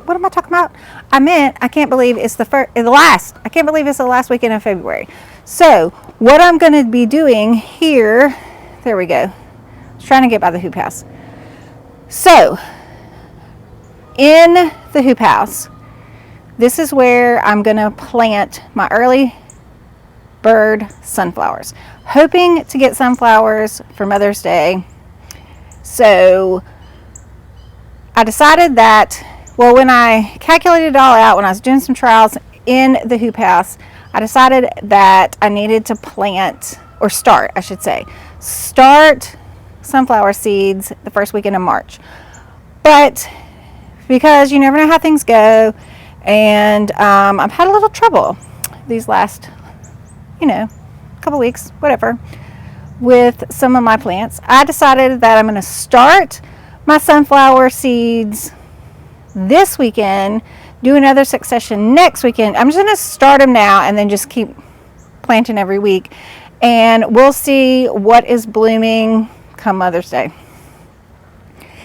what am I talking about? I can't believe it's I can't believe it's the last weekend of February. So what I'm going to be doing here, there we go. I was trying to get by the hoop house. So in the hoop house, this is where I'm going to plant my early bird sunflowers, hoping to get sunflowers for Mother's Day. So I decided that, well, when I calculated it all out, when I was doing some trials in the hoop house, I decided that I needed to plant, or start, I should say, start sunflower seeds the first weekend of March. But because you never know how things go, and I've had a little trouble these last, couple weeks, whatever, with some of my plants, I decided that I'm going to start my sunflower seeds this weekend, do another succession next weekend. I'm just going to start them now and then just keep planting every week, and we'll see what is blooming come Mother's Day.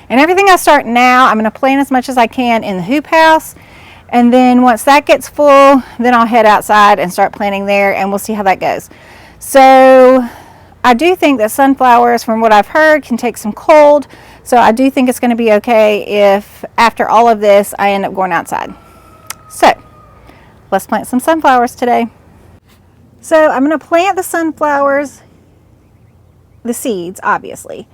And everything I start now, I'm going to plant as much as I can in the hoop house, and then once that gets full, then I'll head outside and start planting there, and we'll see how that goes. So I do think that sunflowers, from what I've heard, can take some cold. So I do think it's going to be okay if after all of this I end up going outside. So let's plant some sunflowers today. So I'm going to plant the sunflowers, the seeds obviously,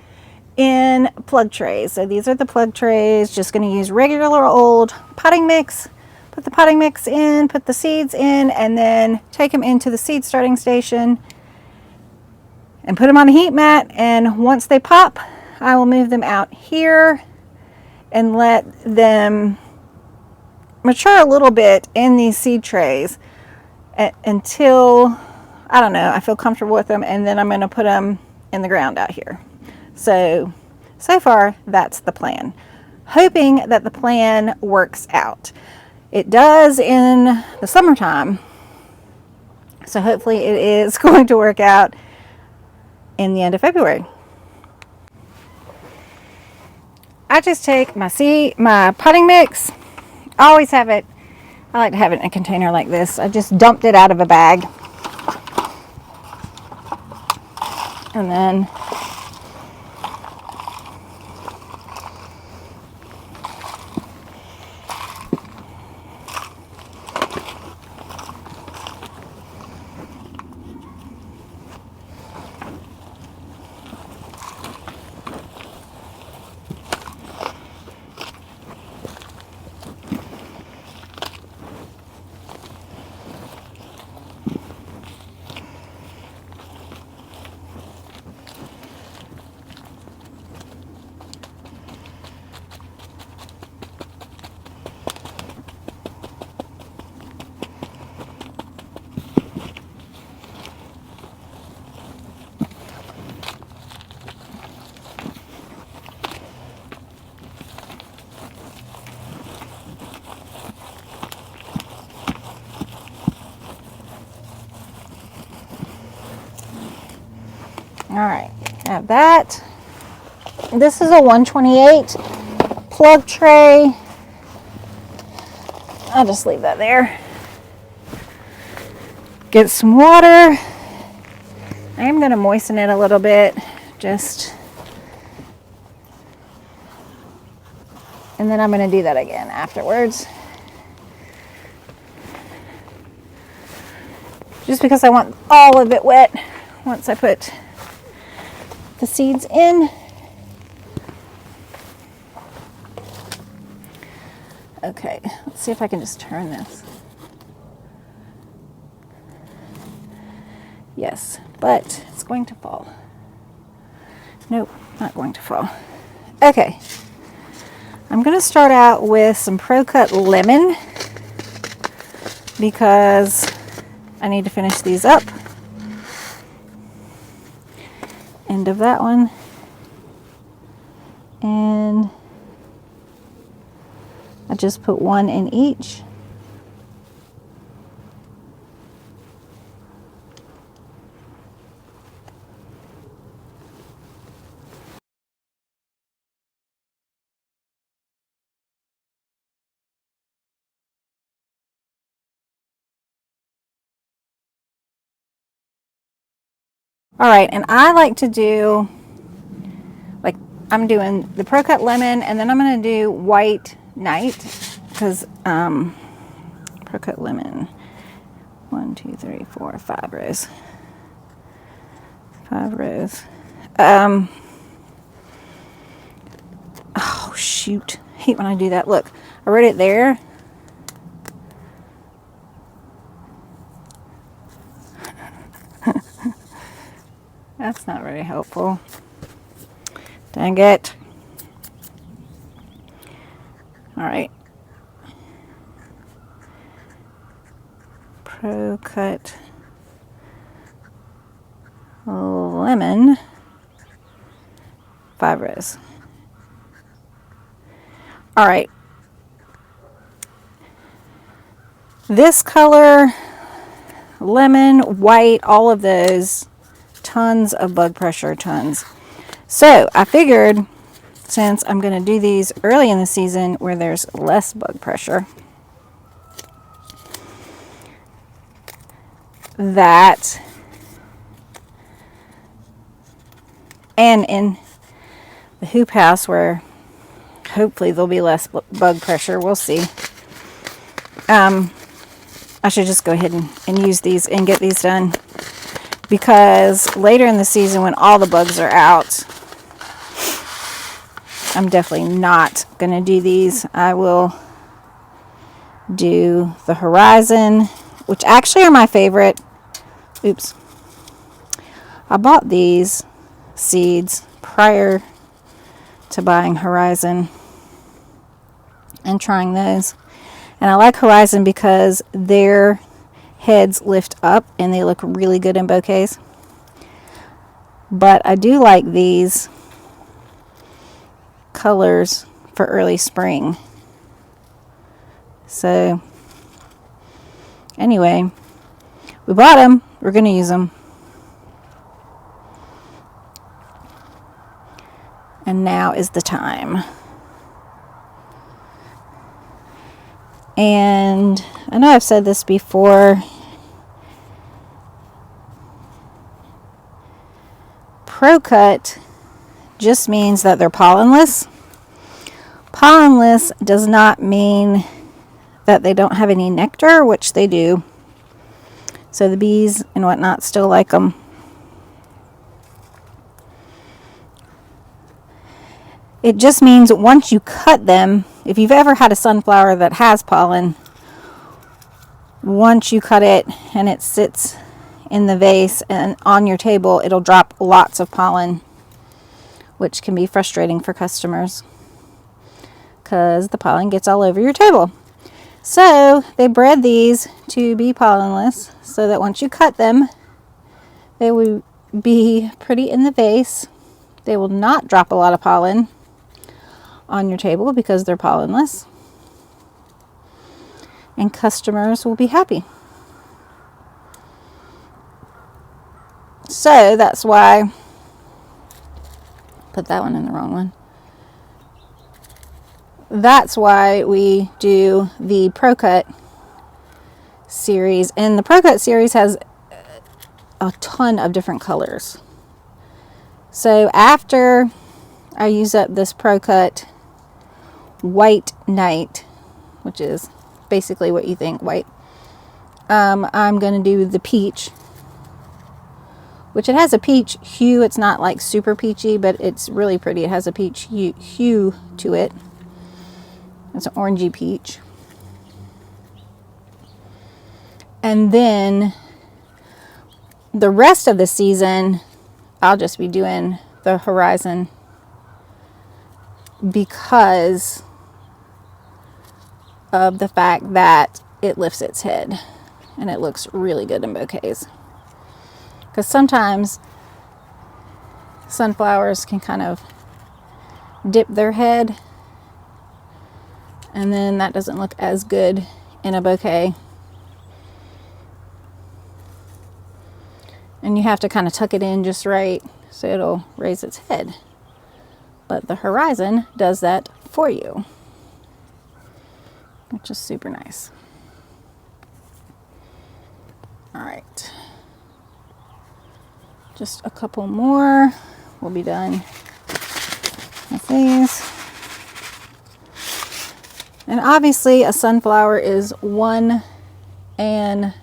in plug trays. So these are the plug trays. Just going to use regular old potting mix. Put the potting mix in, put the seeds in, and then take them into the seed starting station and put them on the heat mat. And once they pop, I will move them out here and let them mature a little bit in these seed trays until, I don't know, I feel comfortable with them, and then I'm going to put them in the ground out here. So far that's the plan, hoping that the plan works out. It does in the summertime, so hopefully it is going to work out in the end of February. I just take my potting mix. I always have it, I like to have it in a container like this. I just dumped it out of a bag. And then all right, have that. This is a 128 plug tray. I'll just leave that there. Get some water. I am going to moisten it a little bit, and then I'm going to do that again afterwards. Just because I want all of it wet once I put the seeds in. Okay, let's see if I can just turn this. Yes, but it's going to fall. Nope, not going to fall. Okay, I'm going to start out with some Pro Cut lemon because I need to finish these up. End of that one. And I just put one in each. All right, and I like to do, like, I'm doing the Pro Cut Lemon, and then I'm going to do White Night, because Pro Cut Lemon, 1, 2, 3, 4, 5 rows. 5 rows. Oh, shoot. I hate when I do that. Look, I wrote it there. That's not very helpful. Dang it. All right. Pro Cut Lemon, 5 rows. All right. This color, lemon, white, all of those, tons of bug pressure, tons. So I figured, since I'm going to do these early in the season where there's less bug pressure, that, and in the hoop house where hopefully there'll be less bug pressure, we'll see. I should just go ahead and use these and get these done, because later in the season when all the bugs are out, I'm definitely not going to do these. I will do the Horizon, which actually are my favorite. Oops. I bought these seeds prior to buying Horizon and trying those. And I like Horizon because their heads lift up and they look really good in bouquets. But I do like these colors for early spring. So anyway, we bought them. We're going to use them. And now is the time. And I know I've said this before. Pro Cut just means that they're pollenless. Pollenless does not mean that they don't have any nectar, which they do. So the bees and whatnot still like them. It just means once you cut them, if you've ever had a sunflower that has pollen, once you cut it and it sits in the vase and on your table, it'll drop lots of pollen, which can be frustrating for customers because the pollen gets all over your table. So they bred these to be pollenless so that once you cut them, they will be pretty in the vase. They will not drop a lot of pollen on your table because they're pollenless, and customers will be happy. So that's why, put that one in the wrong one. That's why we do the Pro Cut series, and the Pro Cut series has a ton of different colors. So after I use up this Pro Cut White Night, which is basically what you think white, I'm going to do the peach, which it has a peach hue. It's not like super peachy, but it's really pretty. It has a peach hue to it. It's an orangey peach. And then the rest of the season, I'll just be doing the Horizon because of the fact that it lifts its head and it looks really good in bouquets. Because sometimes sunflowers can kind of dip their head, and then that doesn't look as good in a bouquet. And you have to kind of tuck it in just right so it'll raise its head. But the Horizon does that for you, which is super nice. All right. Just a couple more. We'll be done with these. And obviously a sunflower is one and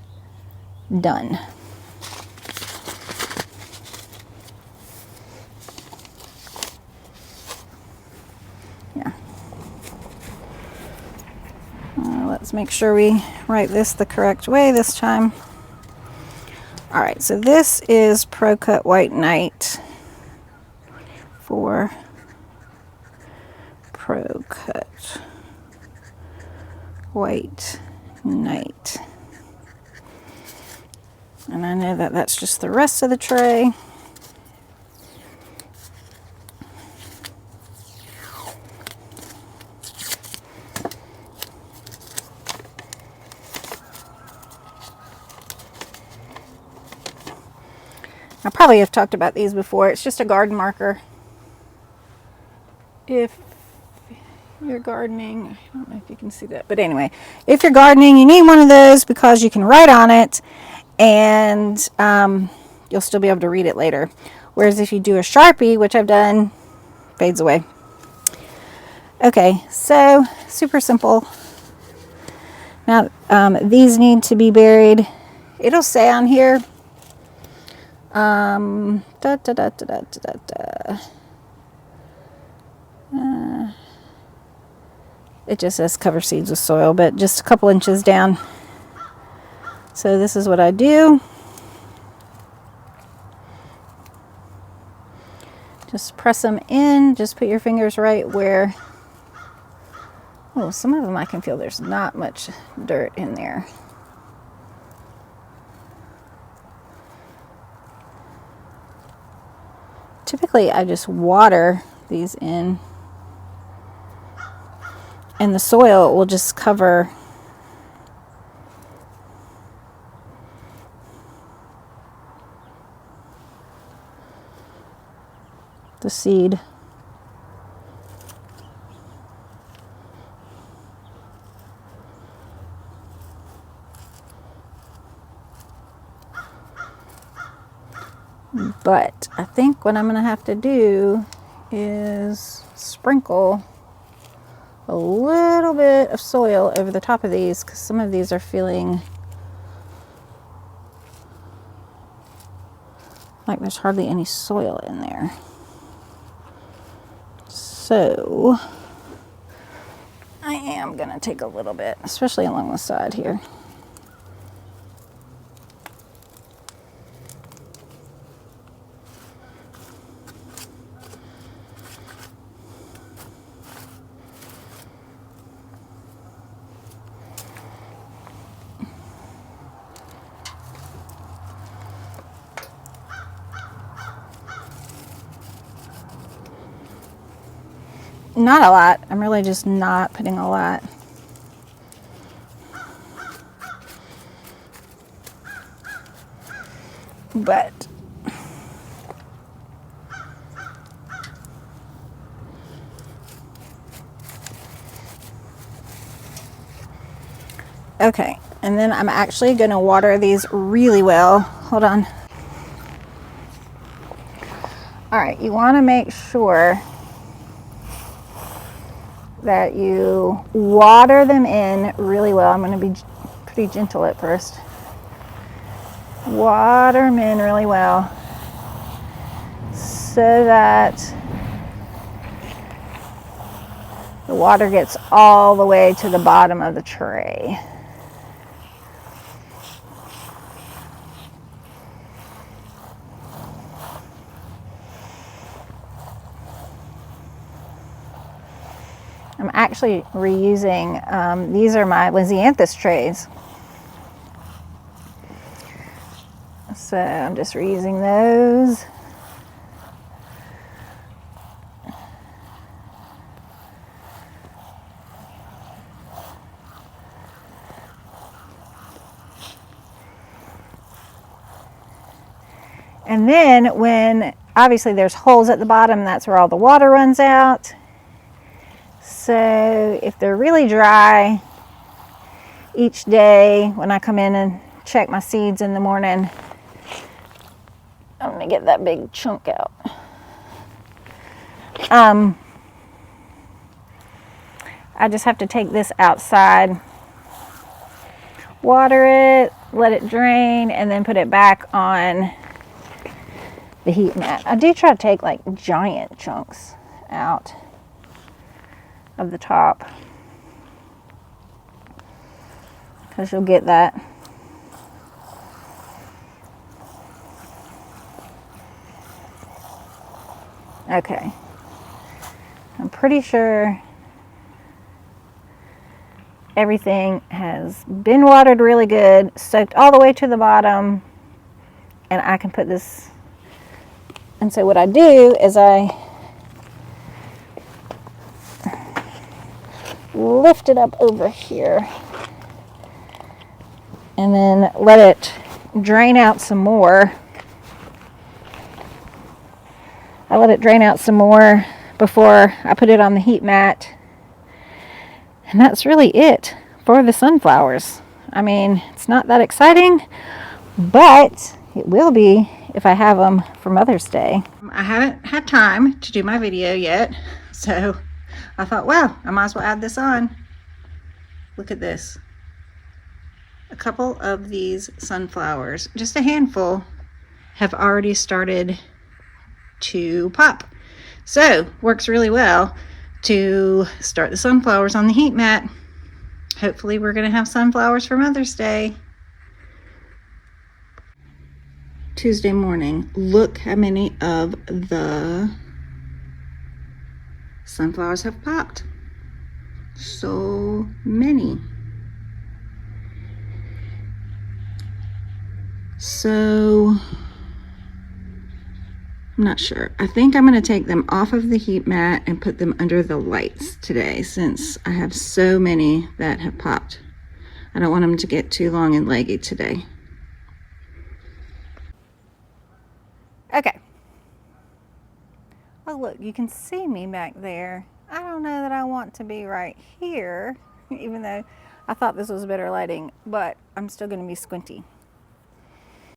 done. Yeah. Let's make sure we write this the correct way this time. All right, so this is Pro Cut White Knight for Pro Cut White Knight. And I know that that's just the rest of the tray. I probably have talked about these before. It's just a garden marker. If you're gardening, I don't know if you can see that, but anyway, if you're gardening, you need one of those because you can write on it and you'll still be able to read it later. Whereas if you do a Sharpie, which I've done, fades away. Okay, so super simple. Now these need to be buried. It'll say on here it just says cover seeds with soil, but just a couple inches down. So this is what I do. Just press them in. Just put your fingers right where, oh, some of them I can feel there's not much dirt in there. Typically I just water these in and the soil will just cover the seed. But I think what I'm going to have to do is sprinkle a little bit of soil over the top of these because some of these are feeling like there's hardly any soil in there. So I am going to take a little bit, especially along the side here. Not a lot. I'm really just not putting a lot. But okay, and then I'm actually going to water these really well. Hold on. All right, you want to make sure that you water them in really well. I'm going to be pretty gentle at first. Water them in really well so that the water gets all the way to the bottom of the tray. I'm actually reusing, these are my Lysianthus trays. So I'm just reusing those. And then when, obviously there's holes at the bottom, that's where all the water runs out. So if they're really dry, each day when I come in and check my seeds in the morning, I'm gonna get that big chunk out. I just have to take this outside, water it, let it drain, and then put it back on the heat mat. I do try to take like giant chunks out of the top, because you'll get that. Okay, I'm pretty sure everything has been watered really good, soaked all the way to the bottom, and I can put this. And so what I do is I lift it up over here and then let it drain out some more. I let it drain out some more before I put it on the heat mat. And that's really it for the sunflowers. I mean, it's not that exciting, but it will be if I have them for Mother's Day. I haven't had time to do my video yet, so I thought, well, I might as well add this on. Look at this. A couple of these sunflowers, just a handful, have already started to pop. So, works really well to start the sunflowers on the heat mat. Hopefully we're going to have sunflowers for Mother's Day. Tuesday morning. Look how many of the sunflowers have popped. So many. So I'm not sure. I think I'm going to take them off of the heat mat and put them under the lights today, since I have so many that have popped. I don't want them to get too long and leggy today. Okay. Oh, look, you can see me back there. I don't know that I want to be right here, even though I thought this was better lighting, but I'm still going to be squinty.